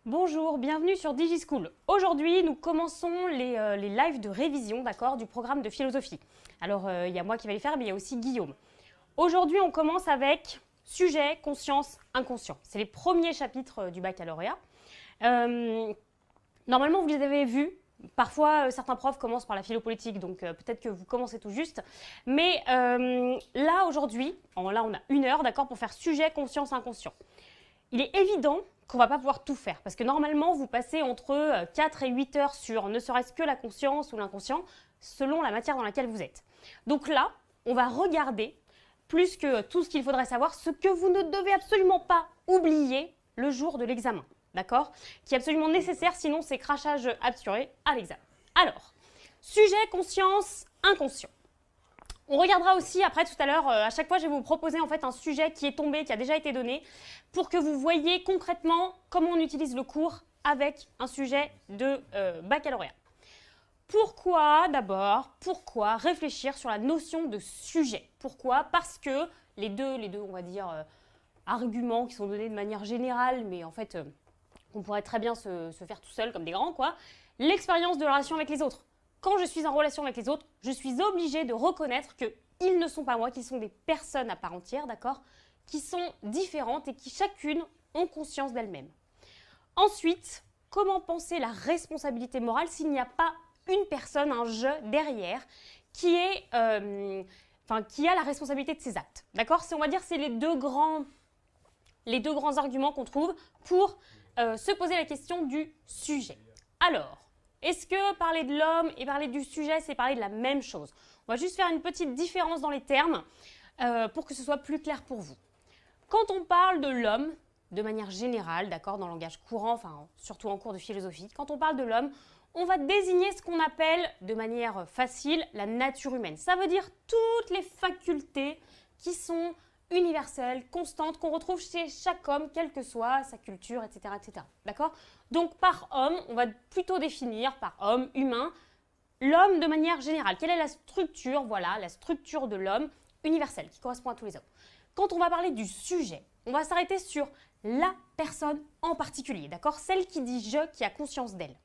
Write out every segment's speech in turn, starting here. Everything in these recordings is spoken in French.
Bonjour, bienvenue sur DigiSchool. Aujourd'hui, nous commençons les lives de révision, d'accord, du programme de philosophie. Alors, il y a moi qui vais les faire, mais il y a aussi Guillaume. Aujourd'hui, on commence avec sujet, conscience, inconscient. C'est les premiers chapitres du baccalauréat. Normalement, vous les avez vus. Parfois, certains profs commencent par la philo politique, donc peut-être que vous commencez tout juste. Mais là, aujourd'hui, là, on a 1 heure, d'accord, pour faire sujet, conscience, inconscient. Il est évident qu'on ne va pas pouvoir tout faire, parce que normalement, vous passez entre 4 et 8 heures sur ne serait-ce que la conscience ou l'inconscient, selon la matière dans laquelle vous êtes. Donc là, on va regarder, plus que tout ce qu'il faudrait savoir, ce que vous ne devez absolument pas oublier le jour de l'examen, d'accord? Qui est absolument nécessaire, sinon c'est crachage assuré à l'examen. Alors, sujet, conscience, inconscient. On regardera aussi après tout à l'heure, à chaque fois je vais vous proposer en fait un sujet qui est tombé, qui a déjà été donné, pour que vous voyez concrètement comment on utilise le cours avec un sujet de baccalauréat. Pourquoi réfléchir sur la notion de sujet? Pourquoi? Parce que les deux on va dire, arguments qui sont donnés de manière générale, mais en fait on pourrait très bien se faire tout seul comme des grands, quoi. L'expérience de la relation avec les autres. Quand je suis en relation avec les autres, je suis obligée de reconnaître qu'ils ne sont pas moi, qu'ils sont des personnes à part entière, d'accord, qui sont différentes et qui chacune ont conscience d'elles-mêmes. Ensuite, comment penser la responsabilité morale s'il n'y a pas une personne, un je derrière, qui a la responsabilité de ses actes, d'accord? On va dire c'est les deux grands arguments qu'on trouve pour se poser la question du sujet. Alors, est-ce que parler de l'homme et parler du sujet, c'est parler de la même chose? On va juste faire une petite différence dans les termes pour que ce soit plus clair pour vous. Quand on parle de l'homme, de manière générale, d'accord, dans le langage courant, enfin surtout en cours de philosophie, quand on parle de l'homme, on va désigner ce qu'on appelle, de manière facile, la nature humaine. Ça veut dire toutes les facultés qui sont universelle, constante, qu'on retrouve chez chaque homme, quelle que soit sa culture, etc. etc. D'accord? Donc par homme, on va plutôt définir par homme, humain, l'homme de manière générale. Quelle est la structure? Voilà, la structure de l'homme universelle qui correspond à tous les hommes. Quand on va parler du sujet, on va s'arrêter sur la personne en particulier, d'accord? Celle qui dit je, qui a conscience d'elle.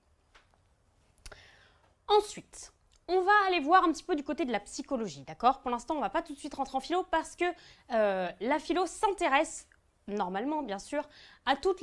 Ensuite, on va aller voir un petit peu du côté de la psychologie, d'accord? Pour l'instant, on ne va pas tout de suite rentrer en philo parce que la philo s'intéresse, normalement bien sûr, à toutes